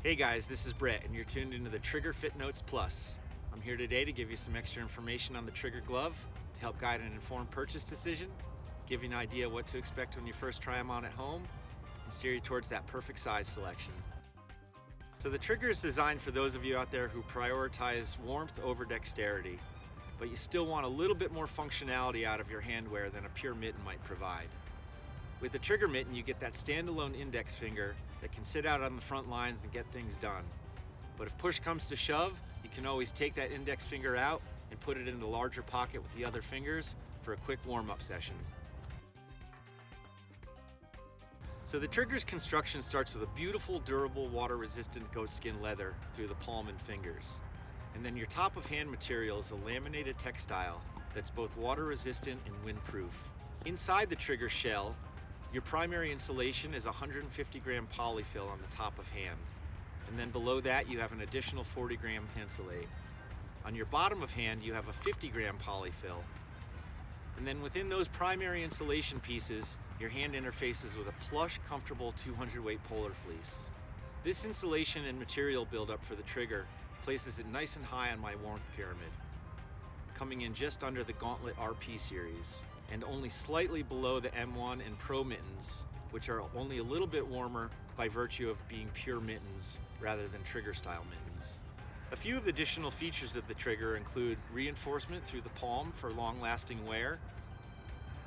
Hey guys, this is Brett and you're tuned into the Trigger Fit Notes Plus. I'm here today to give you some extra information on the Trigger glove to help guide an informed purchase decision, give you an idea what to expect when you first try them on at home, and steer you towards that perfect size selection. So the Trigger is designed for those of you out there who prioritize warmth over dexterity, but you still want a little bit more functionality out of your handwear than a pure mitten might provide. With the Trigger mitten, you get that standalone index finger that can sit out on the front lines and get things done. But if push comes to shove, you can always take that index finger out and put it in the larger pocket with the other fingers for a quick warm-up session. So the Trigger's construction starts with a beautiful, durable, water-resistant goatskin leather through the palm and fingers. And then your top of hand material is a laminated textile that's both water-resistant and windproof. Inside the Trigger shell, your primary insulation is 150 gram polyfill on the top of hand. And then below that you have an additional 40 gram thinsulate. On your bottom of hand you have a 50 gram polyfill. And then within those primary insulation pieces, your hand interfaces with a plush, comfortable 200 weight polar fleece. This insulation and material buildup for the Trigger places it nice and high on my warmth pyramid, coming in just under the Gauntlet RP series, and only slightly below the M1 and Pro mittens, which are only a little bit warmer by virtue of being pure mittens rather than Trigger style mittens. A few of the additional features of the Trigger include reinforcement through the palm for long-lasting wear.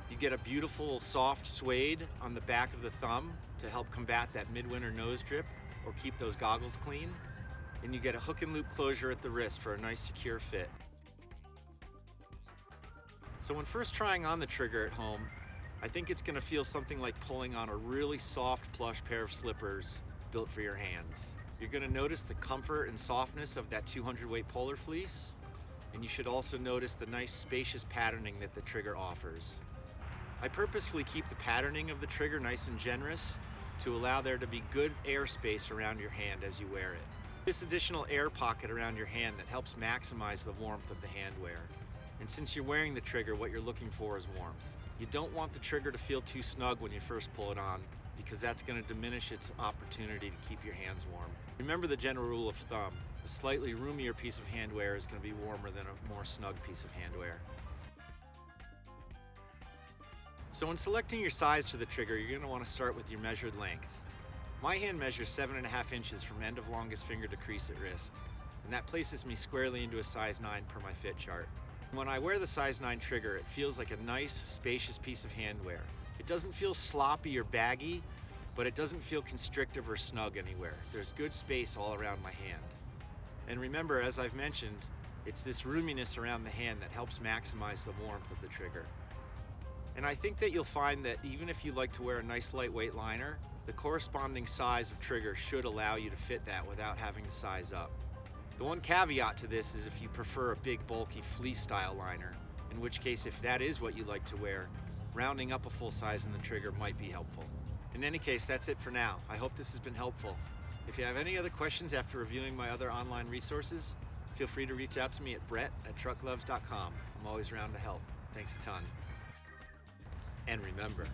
You get a beautiful soft suede on the back of the thumb to help combat that midwinter nose drip or keep those goggles clean. And you get a hook and loop closure at the wrist for a nice secure fit. So when first trying on the Trigger at home, I think it's going to feel something like pulling on a really soft plush pair of slippers built for your hands. You're going to notice the comfort and softness of that 200 weight polar fleece, and you should also notice the nice spacious patterning that the Trigger offers. I purposefully keep the patterning of the Trigger nice and generous to allow there to be good airspace around your hand as you wear it. This additional air pocket around your hand that helps maximize the warmth of the handwear. And since you're wearing the Trigger, what you're looking for is warmth. You don't want the Trigger to feel too snug when you first pull it on, because that's going to diminish its opportunity to keep your hands warm. Remember the general rule of thumb: a slightly roomier piece of handwear is going to be warmer than a more snug piece of handwear. So when selecting your size for the Trigger, you're going to want to start with your measured length. My hand measures 7.5 inches from end of longest finger to crease at wrist, and that places me squarely into a size 9 per my fit chart. When I wear the size 9 Trigger, it feels like a nice, spacious piece of handwear. It doesn't feel sloppy or baggy, but it doesn't feel constrictive or snug anywhere. There's good space all around my hand. And remember, as I've mentioned, it's this roominess around the hand that helps maximize the warmth of the Trigger. And I think that you'll find that even if you like to wear a nice lightweight liner, the corresponding size of Trigger should allow you to fit that without having to size up. The one caveat to this is if you prefer a big, bulky fleece style liner, in which case, if that is what you like to wear, rounding up a full size in the Trigger might be helpful. In any case, that's it for now. I hope this has been helpful. If you have any other questions after reviewing my other online resources, feel free to reach out to me at brett@truckgloves.com. I'm always around to help. Thanks a ton. And remember,